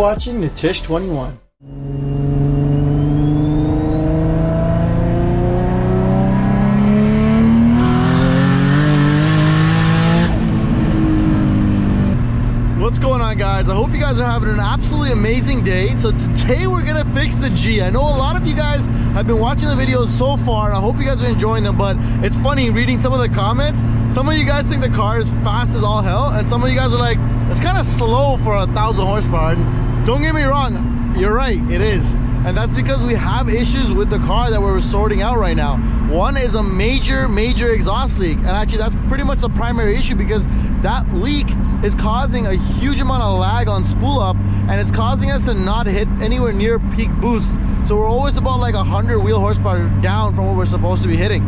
watching the Tish 21. What's going on, guys? I hope you guys are having an absolutely amazing day. So today we're gonna fix the G. I know a lot of you guys have been watching the videos so far, and I hope you guys are enjoying them, but it's funny reading some of the comments. Some of you guys think the car is fast as all hell, and some of you guys are like, it's kind of slow for 1,000 horsepower. And don't get me wrong, you're right, it is. And that's because we have issues with the car that we're sorting out right now. One is a major exhaust leak, and actually that's pretty much the primary issue, because that leak is causing a huge amount of lag on spool up, and it's causing us to not hit anywhere near peak boost. So we're always about like 100 wheel horsepower down from what we're supposed to be hitting.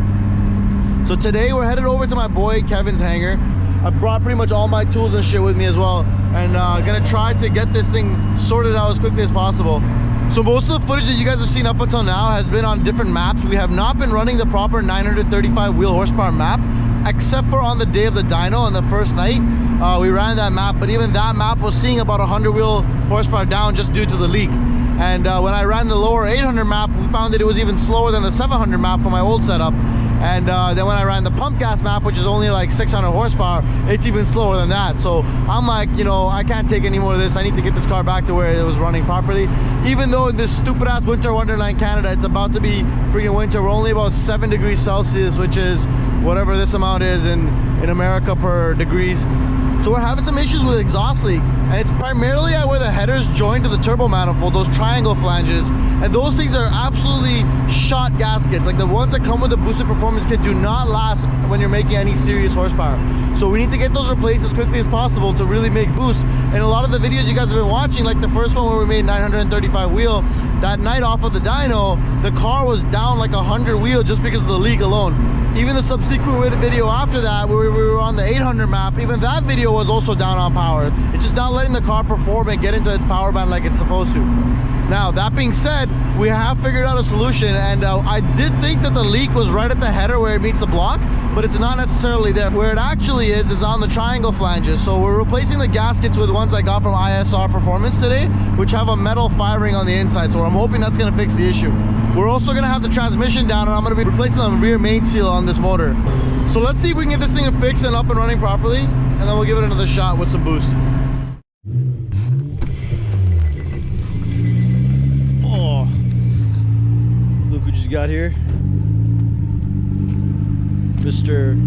So today we're headed over to my boy Kevin's hangar. I brought pretty much all my tools and shit with me as well, and gonna try to get this thing sorted out as quickly as possible. So most of the footage that you guys have seen up until now has been on different maps. We have not been running the proper 935 wheel horsepower map, except for on the day of the dyno on the first night. We ran that map, but even that map was seeing about 100 wheel horsepower down just due to the leak. And when I ran the lower 800 map, we found that it was even slower than the 700 map for my old setup. And then when I ran the pump gas map, which is only like 600 horsepower, it's even slower than that. So I'm like, you know, I can't take any more of this. I need to get this car back to where it was running properly. Even though in this stupid ass winter wonderland Canada, it's about to be freaking winter. We're only about 7 degrees Celsius, which is whatever this amount is in America per degrees. So we're having some issues with exhaust leak, and it's primarily at where the headers join to the turbo manifold, those triangle flanges, and those things are absolutely shot gaskets. Like the ones that come with the boosted performance kit do not last when you're making any serious horsepower. So we need to get those replaced as quickly as possible to really make boost. And a lot of the videos you guys have been watching, like the first one where we made 935 wheel, that night off of the dyno, the car was down like 100 wheel just because of the leak alone. Even the subsequent video after that, where we were on the 800 map, even that video was also down on power. It's just not letting the car perform and get into its power band like it's supposed to. Now, that being said, we have figured out a solution, and I did think that the leak was right at the header where it meets the block, but it's not necessarily there. Where it actually is on the triangle flanges. So we're replacing the gaskets with ones I got from ISR Performance today, which have a metal firing on the inside, so I'm hoping that's gonna fix the issue. We're also gonna have the transmission down, and I'm gonna be replacing the rear main seal on this motor. So let's see if we can get this thing fixed and up and running properly, and then we'll give it another shot with some boost. Oh, look who just got here. Mr.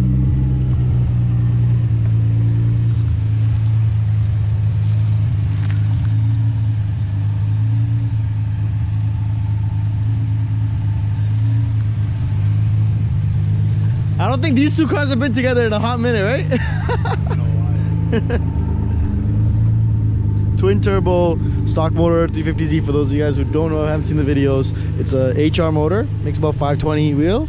I don't think these two cars have been together in a hot minute, right? Twin turbo stock motor 350Z. For those of you guys who don't know, haven't seen the videos, it's a HR motor, makes about 520 wheel,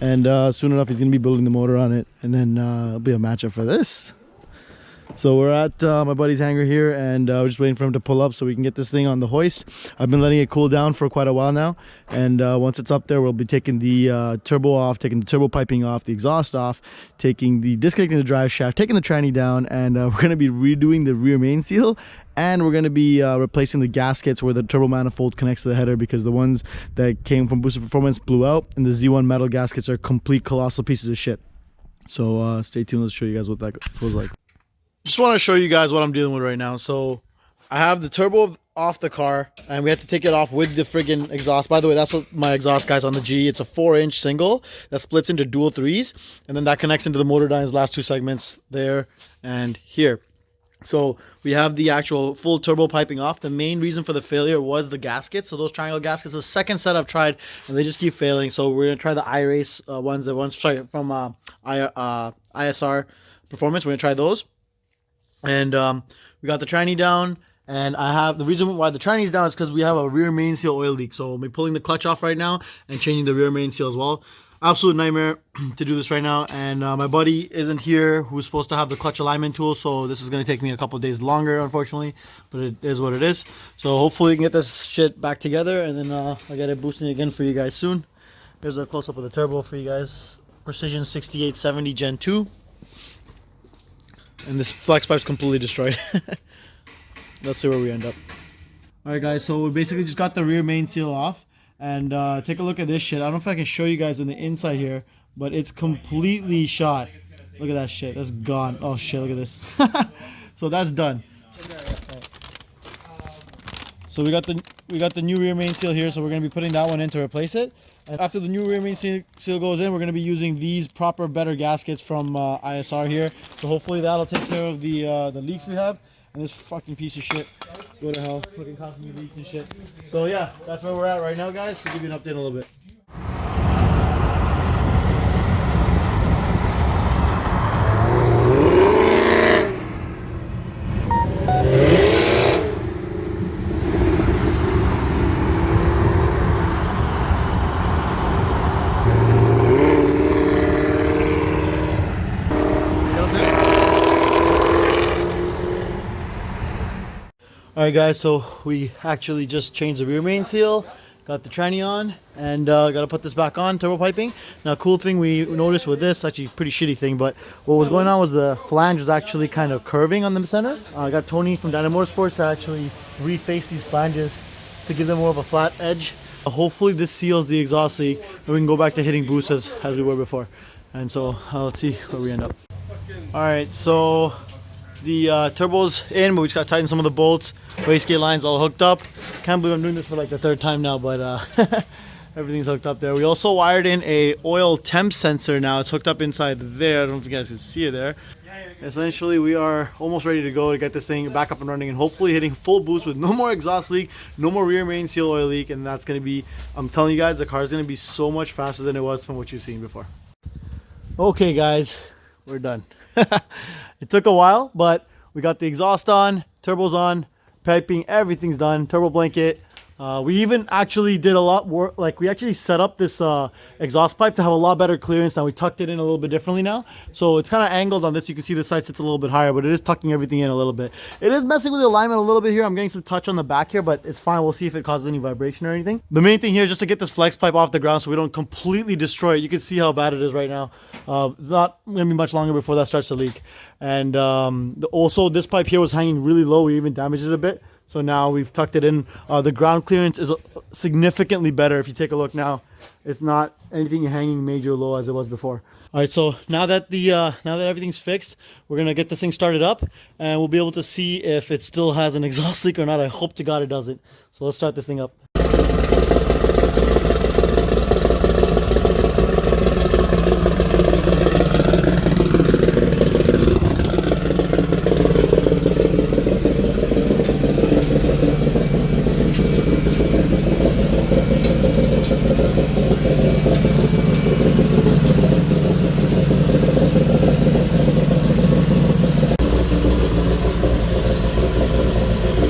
and soon enough he's gonna be building the motor on it, and then it'll be a matchup for this. So we're at my buddy's hangar here, and we're just waiting for him to pull up so we can get this thing on the hoist. I've been letting it cool down for quite a while now, and once it's up there, we'll be taking the turbo off, taking the turbo piping off, the exhaust off, disconnecting the drive shaft, taking the tranny down, and we're going to be redoing the rear main seal, and we're going to be replacing the gaskets where the turbo manifold connects to the header, because the ones that came from Boosted Performance blew out, and the Z1 metal gaskets are complete colossal pieces of shit. So stay tuned, let's show you guys what that feels like. Just want to show you guys what I'm dealing with right now. So I have the turbo off the car, and we have to take it off with the friggin' exhaust. By the way, that's what my exhaust guy's on the G. It's a 4-inch single that splits into dual 3s, and then that connects into the motor dyno's last two segments there and here. So we have the actual full turbo piping off. The main reason for the failure was the gasket. So those triangle gaskets, the second set I've tried, and they just keep failing. So we're gonna try the iRace from ISR Performance. We're gonna try those. And we got the tranny down, and I have the reason why the tranny's down is because we have a rear main seal oil leak. So I'm pulling the clutch off right now and changing the rear main seal as well. Absolute nightmare to do this right now, and my buddy isn't here who's supposed to have the clutch alignment tool, so this is going to take me a couple of days longer, unfortunately, but it is what it is. So hopefully we can get this shit back together, and then I'll get it boosting again for you guys soon. Here's a close-up of the turbo for you guys. Precision 6870 Gen 2. And this flex pipe's completely destroyed. Let's see where we end up. Alright guys, so we basically just got the rear main seal off. And take a look at this shit. I don't know if I can show you guys in the inside here, but it's completely shot. Look at that shit. That's gone. Oh shit, look at this. So that's done. So we got the new rear main seal here, so we're gonna be putting that one in to replace it. And after the new rear main seal goes in, we're gonna be using these proper better gaskets from ISR here. So hopefully that'll take care of the leaks we have. And this fucking piece of shit, go to hell, fucking causing me leaks and shit. So yeah, that's where we're at right now, guys. To give you an update a little bit. Alright guys, so we actually just changed the rear main seal, got the tranny on, and got to put this back on, turbo piping. Now cool thing we noticed with this, actually pretty shitty thing, but what was going on was the flange was actually kind of curving on the center. I got Tony from Dynamo Sports to actually reface these flanges to give them more of a flat edge. Hopefully this seals the exhaust leak and we can go back to hitting boosts as we were before. And so let's see where we end up. Alright, so the turbo's in, but we just got to tighten some of the bolts. Wastegate lines all hooked up. Can't believe I'm doing this for like the third time now, but everything's hooked up there. We also wired in a oil temp sensor now. It's hooked up inside there. I don't know if you guys can see it there. Essentially, we are almost ready to go to get this thing back up and running and hopefully hitting full boost with no more exhaust leak, no more rear main seal oil leak, and that's going to be, I'm telling you guys, the car is going to be so much faster than it was from what you've seen before. Okay guys, we're done. It took a while, but we got the exhaust on, turbos on, piping, everything's done, turbo blanket. We even actually did a lot more, like we actually set up this exhaust pipe to have a lot better clearance now. We tucked it in a little bit differently now. So it's kind of angled on this. You can see the side sits a little bit higher, but it is tucking everything in a little bit. It is messing with the alignment a little bit here. I'm getting some touch on the back here, but it's fine. We'll see if it causes any vibration or anything. The main thing here is just to get this flex pipe off the ground so we don't completely destroy it. You can see how bad it is right now. It's not going to be much longer before that starts to leak. And also this pipe here was hanging really low. We even damaged it a bit. So now we've tucked it in. The ground clearance is significantly better. If you take a look now, it's not anything hanging major low as it was before. All right, so now that everything's fixed, we're gonna get this thing started up, and we'll be able to see if it still has an exhaust leak or not. I hope to God it doesn't. So let's start this thing up.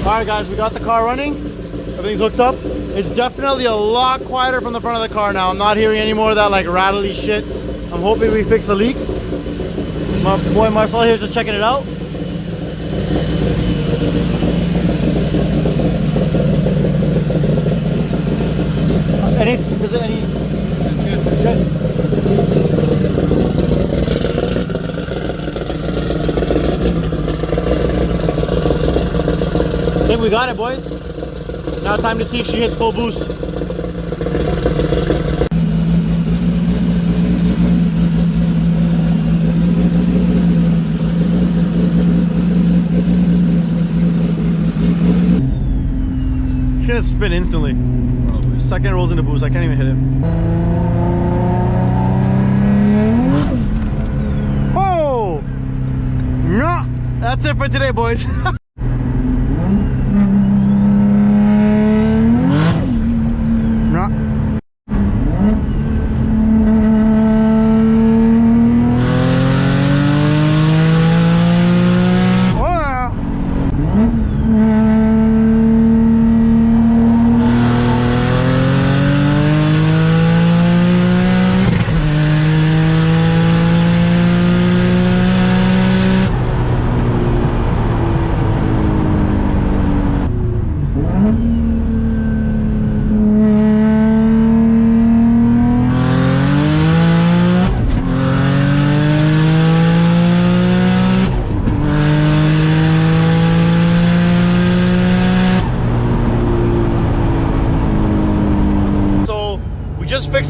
Alright guys, we got the car running. Everything's hooked up. It's definitely a lot quieter from the front of the car now. I'm not hearing any more of that like rattly shit. I'm hoping we fix the leak. My boy Marcel here is just checking it out. Is it any? That's good. I think we got it, boys. Now time to see if she hits full boost. It's gonna spin instantly. Probably. Second rolls into boost, I can't even hit him. Oh! No! That's it for today, boys.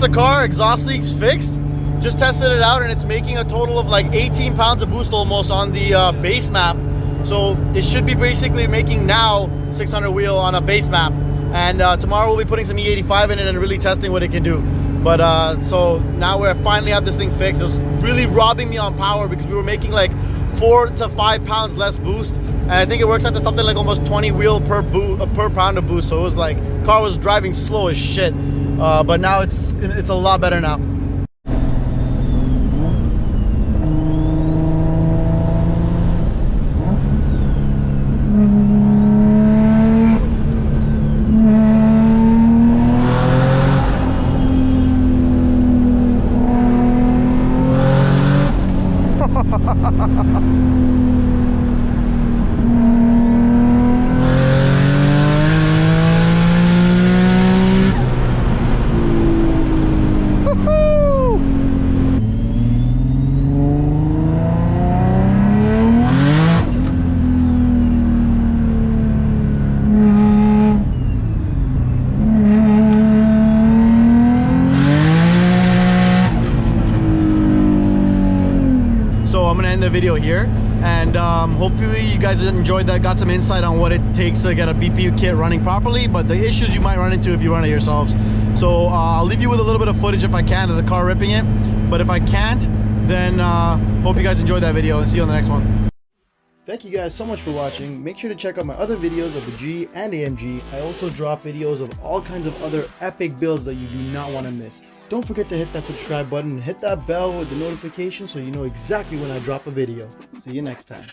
the car, exhaust leaks fixed. Just tested it out and it's making a total of like 18 pounds of boost almost on the base map. So it should be basically making now 600 wheel on a base map. And tomorrow we'll be putting some E85 in it and really testing what it can do. But so now we finally have this thing fixed. It was really robbing me on power because we were making like 4 to 5 pounds less boost. And I think it works out to something like almost 20 wheel per pound of boost. So it was like, car was driving slow as shit. But now it's a lot better now. The video here, and hopefully you guys enjoyed that, got some insight on what it takes to get a BPU kit running properly, but the issues you might run into if you run it yourselves. So I'll leave you with a little bit of footage if I can of the car ripping it, but if I can't, then hope you guys enjoyed that video and see you on the next one. Thank you guys so much for watching. Make sure to check out my other videos of the G and AMG. I also drop videos of all kinds of other epic builds that you do not want to miss. Don't forget to hit that subscribe button and hit that bell with the notification so you know exactly when I drop a video. See you next time.